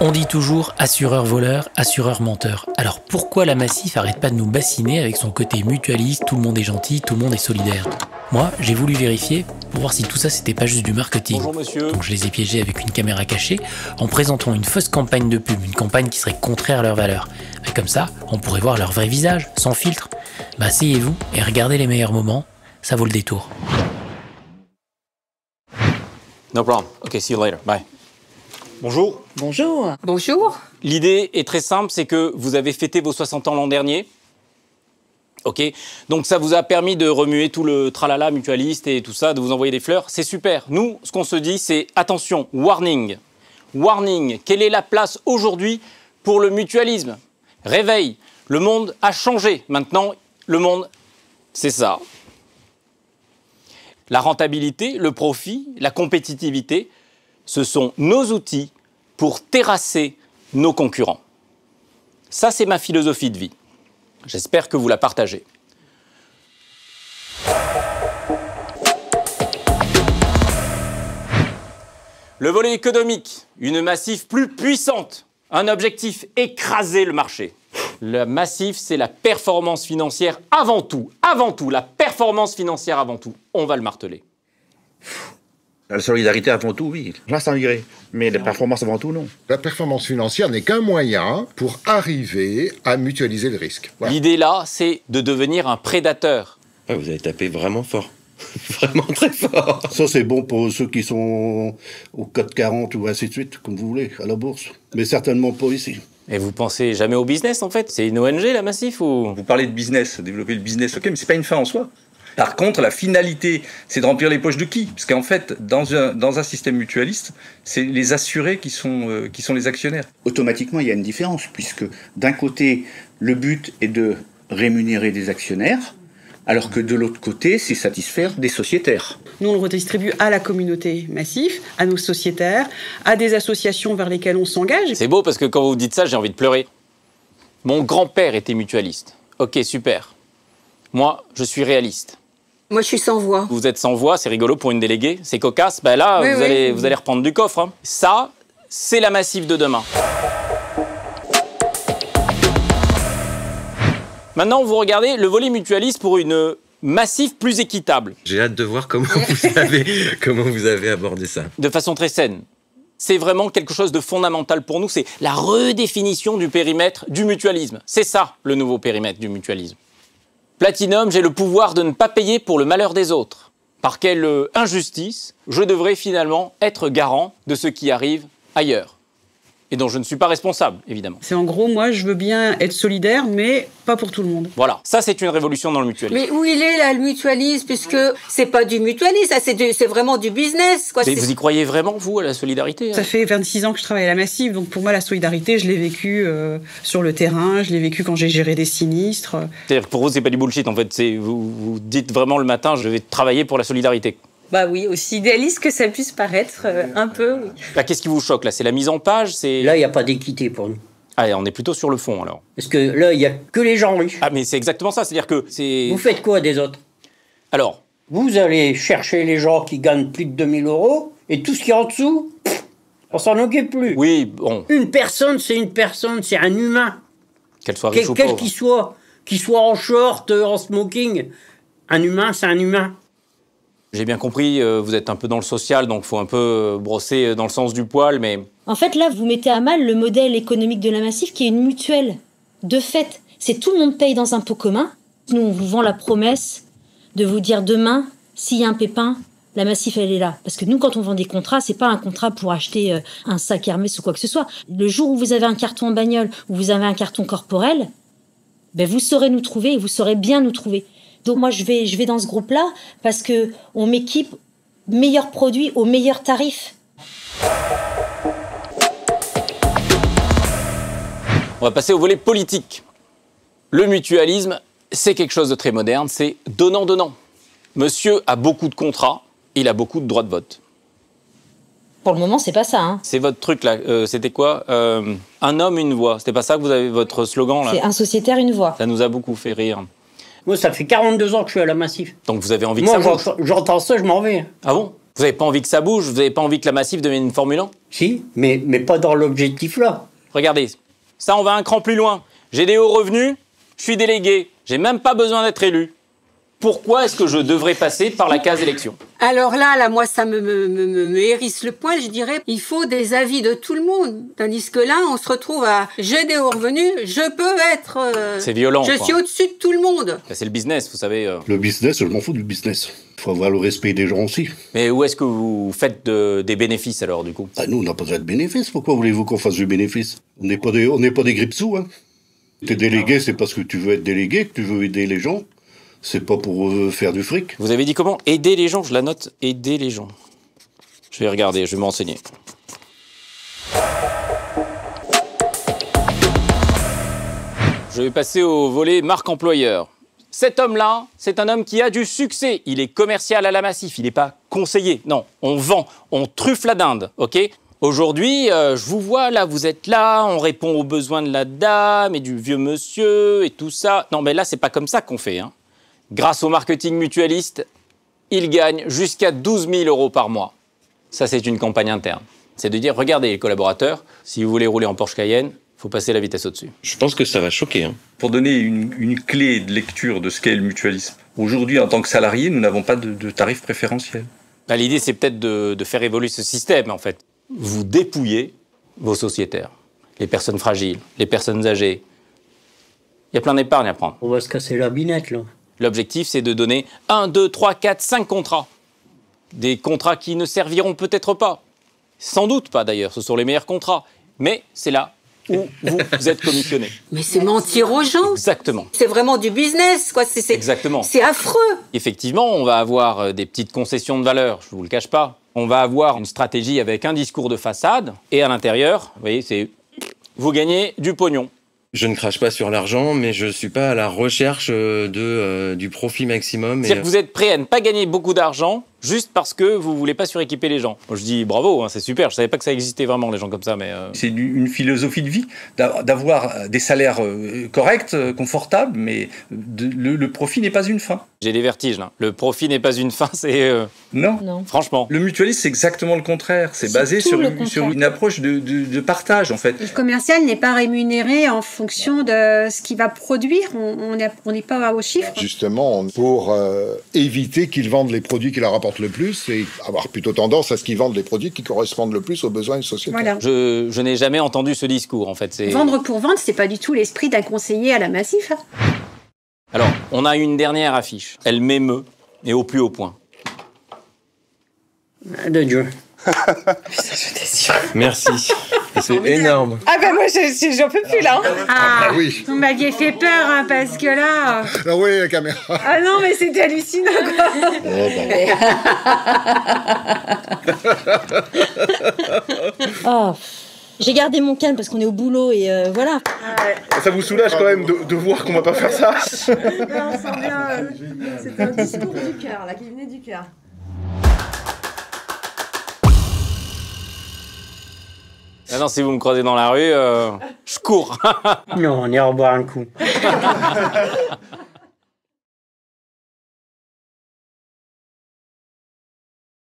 On dit toujours assureur-voleur, assureur-menteur. Alors pourquoi la Massif arrête pas de nous bassiner avec son côté mutualiste, tout le monde est gentil, tout le monde est solidaire? Moi, j'ai voulu vérifier pour voir si tout ça c'était pas juste du marketing. Bonjour monsieur. Donc je les ai piégés avec une caméra cachée en présentant une fausse campagne de pub, une campagne qui serait contraire à leurs valeurs. Mais comme ça, on pourrait voir leur vrai visage, sans filtre. Bah asseyez-vous et regardez les meilleurs moments, ça vaut le détour. No problem. Ok, see you later. Bye. Bonjour. Bonjour. Bonjour. L'idée est très simple, c'est que vous avez fêté vos 60 ans l'an dernier. Ok, donc ça vous a permis de remuer tout le tralala mutualiste et tout ça, de vous envoyer des fleurs. C'est super. Nous, ce qu'on se dit, c'est attention, warning. Warning, quelle est la place aujourd'hui pour le mutualisme? Réveil, le monde a changé. Maintenant, le monde, c'est ça. La rentabilité, le profit, la compétitivité, ce sont nos outils pour terrasser nos concurrents. Ça, c'est ma philosophie de vie. J'espère que vous la partagez. Le volet économique, une Massif plus puissante. Un objectif, écraser le marché. La Massif, c'est la performance financière avant tout. Avant tout, la performance financière avant tout. On va le marteler. La solidarité avant tout, oui. Là, ça irait. Mais la performance avant tout, non. La performance financière n'est qu'un moyen pour arriver à mutualiser le risque. Voilà. L'idée là, c'est de devenir un prédateur. Ah, vous avez tapé vraiment fort. Vraiment très fort. Ça, c'est bon pour ceux qui sont au CAC 40 ou ainsi de suite, comme vous voulez, à la bourse. Mais certainement pas ici. Et vous pensez jamais au business, en fait? C'est une ONG, la Massif, ou... Vous parlez de business, développer le business, ok, mais c'est pas une fin en soi. Par contre, la finalité, c'est de remplir les poches de qui? Parce qu'en fait, dans un système mutualiste, c'est les assurés qui sont les actionnaires. Automatiquement, il y a une différence, puisque d'un côté, le but est de rémunérer des actionnaires, alors que de l'autre côté, c'est satisfaire des sociétaires. Nous, on le redistribue à la communauté Massif, à nos sociétaires, à des associations vers lesquelles on s'engage. C'est beau parce que quand vous dites ça, j'ai envie de pleurer. Mon grand-père était mutualiste. Ok, super. Moi, je suis réaliste. Moi, je suis sans voix. Vous êtes sans voix, c'est rigolo pour une déléguée, c'est cocasse. Ben là, Oui, vous allez reprendre du coffre. Hein. Ça, c'est la Massif de demain. Maintenant, vous regardez le volet mutualiste pour une Massif plus équitable. J'ai hâte de voir comment vous avez abordé ça. De façon très saine. C'est vraiment quelque chose de fondamental pour nous. C'est la redéfinition du périmètre du mutualisme. C'est ça, le nouveau périmètre du mutualisme. Platinum, j'ai le pouvoir de ne pas payer pour le malheur des autres. Par quelle injustice je devrais finalement être garant de ce qui arrive ailleurs et dont je ne suis pas responsable, évidemment. C'est en gros, moi, je veux bien être solidaire, mais pas pour tout le monde. Voilà, ça c'est une révolution dans le mutualisme. Mais où il est là, le mutualisme? Puisque c'est pas du mutualisme, c'est vraiment du business, quoi. Mais vous y croyez vraiment, vous, à la solidarité? Ça fait 26 ans que je travaille à la Massif, donc pour moi, la solidarité, je l'ai vécue sur le terrain, je l'ai vécue quand j'ai géré des sinistres. C'est-à-dire que pour vous, c'est pas du bullshit, en fait. Vous dites vraiment le matin, je vais travailler pour la solidarité. Bah oui, aussi idéaliste que ça puisse paraître, un peu, oui. Là, qu'est-ce qui vous choque, là? C'est la mise en page? Là, il n'y a pas d'équité pour nous. Allez, on est plutôt sur le fond, alors. Parce que là, il n'y a que les gens riches. Ah, mais c'est exactement ça, c'est-à-dire que c'est... Vous faites quoi des autres? Alors? Vous allez chercher les gens qui gagnent plus de 2000 €, et tout ce qui est en dessous, on s'en occupe plus. Oui, bon... Une personne, c'est un humain. Qu'elle soit riche ou Quel pauvre. qu'il soit en short, en smoking. Un humain, c'est un humain. J'ai bien compris, vous êtes un peu dans le social, donc il faut un peu brosser dans le sens du poil, mais... En fait, là, vous mettez à mal le modèle économique de la Massif, qui est une mutuelle. De fait, c'est tout le monde paye dans un pot commun. Nous, on vous vend la promesse de vous dire demain, s'il y a un pépin, la Massif, elle est là. Parce que nous, quand on vend des contrats, c'est pas un contrat pour acheter un sac Hermès ou quoi que ce soit. Le jour où vous avez un carton en bagnole, ou vous avez un carton corporel, ben vous saurez nous trouver, et vous saurez bien nous trouver. Donc moi, je vais dans ce groupe-là parce que on m'équipe meilleurs produits au meilleur tarif. On va passer au volet politique. Le mutualisme, c'est quelque chose de très moderne, c'est donnant-donnant. Monsieur a beaucoup de contrats, il a beaucoup de droits de vote. Pour le moment, c'est pas ça. Hein. C'est votre truc là, c'était quoi? Un homme, une voix. C'était pas ça que vous avez votre slogan là? C'est un sociétaire, une voix. Ça nous a beaucoup fait rire. Moi, ça fait 42 ans que je suis à la Massif. Donc vous avez envie que ça bouge? Moi, j'entends ça, je m'en vais. Ah bon? Vous n'avez pas envie que ça bouge? Vous n'avez pas envie que la Massif devienne une Formule 1? Si, mais pas dans l'objectif là. Regardez, ça on va un cran plus loin. J'ai des hauts revenus, je suis délégué, j'ai même pas besoin d'être élu. Pourquoi est-ce que je devrais passer par la case élection? Alors là, moi, ça me hérisse le poil, je dirais. Il faut des avis de tout le monde. Tandis que là, on se retrouve à j'ai des hauts revenus, je peux être. C'est violent. Je suis au-dessus de tout le monde. C'est le business, vous savez. Le business, je m'en fous du business. Il faut avoir le respect des gens aussi. Mais où est-ce que vous faites des bénéfices alors, du coup? Nous, on n'a pas de bénéfice. Pourquoi voulez-vous qu'on fasse du bénéfice? On n'est pas des grippe-sous, hein. T'es délégué, c'est parce que tu veux être délégué, que tu veux aider les gens. C'est pas pour faire du fric. Vous avez dit comment? Aider les gens, je la note. Aider les gens. Je vais regarder, je vais m'enseigner. Je vais passer au volet marque employeur. Cet homme-là, c'est un homme qui a du succès. Il est commercial à la Massif, il n'est pas conseiller. Non, on vend, on truffe la dinde, ok? Aujourd'hui, je vous vois, là, vous êtes là, on répond aux besoins de la dame et du vieux monsieur et tout ça. Non, mais là, c'est pas comme ça qu'on fait, hein. Grâce au marketing mutualiste, il gagne jusqu'à 12 000 € par mois. Ça, c'est une campagne interne. C'est de dire, regardez les collaborateurs, si vous voulez rouler en Porsche Cayenne, il faut passer la vitesse au-dessus. Je pense que ça va choquer. Hein. Pour donner une clé de lecture de ce qu'est le mutualisme, aujourd'hui, en tant que salarié, nous n'avons pas de tarif préférentiel. Bah, l'idée, c'est peut-être de faire évoluer ce système, en fait. Vous dépouillez vos sociétaires, les personnes fragiles, les personnes âgées. Il y a plein d'épargne à prendre. On va se casser la binette, là. L'objectif, c'est de donner 1, 2, 3, 4, 5 contrats. Des contrats qui ne serviront peut-être pas. Sans doute pas, d'ailleurs. Ce sont les meilleurs contrats. Mais c'est là où vous êtes commissionné. Mais c'est mentir aux gens. Exactement. C'est vraiment du business, quoi. Exactement. C'est affreux. Effectivement, on va avoir des petites concessions de valeur, je ne vous le cache pas. On va avoir une stratégie avec un discours de façade. Et à l'intérieur, vous voyez, c'est vous gagnez du pognon. Je ne crache pas sur l'argent, mais je ne suis pas à la recherche du profit maximum. C'est-à-dire que vous êtes prêt à ne pas gagner beaucoup d'argent juste parce que vous ne voulez pas suréquiper les gens. Moi, je dis bravo, hein, c'est super. Je ne savais pas que ça existait vraiment, les gens comme ça. Mais C'est une philosophie de vie, d'avoir des salaires corrects, confortables, mais le profit n'est pas une fin. J'ai des vertiges, là. Le profit n'est pas une fin, c'est... Non. Franchement. Le mutualisme, c'est exactement le contraire. C'est basé sur une approche de partage, en fait. Le commercial n'est pas rémunéré en fonction de ce qu'il va produire. On n'est pas au chiffre. Justement, pour éviter qu'ils vendent les produits qui leur apportent le plus et avoir plutôt tendance à ce qu'ils vendent les produits qui correspondent le plus aux besoins d'une société. Voilà. Je n'ai jamais entendu ce discours, en fait. Vendre pour vendre, c'est pas du tout l'esprit d'un conseiller à la Massif. Alors, on a une dernière affiche. Elle m'émeut, et au plus haut point. De Dieu. Merci. C'est énorme. Ah ben moi, j'en peux plus, là. Ah, oui. Vous m'aviez fait peur, hein, parce que là... Ah oui, la caméra. Ah non, mais c'était hallucinant, quoi. Oh. J'ai gardé mon calme parce qu'on est au boulot et voilà. Ça vous soulage quand même de voir qu'on va pas faire ça? On sent bien. C'était un discours du cœur, là, qui venait du cœur. Maintenant, si vous me croisez dans la rue, je cours. Non, on ira boire un coup.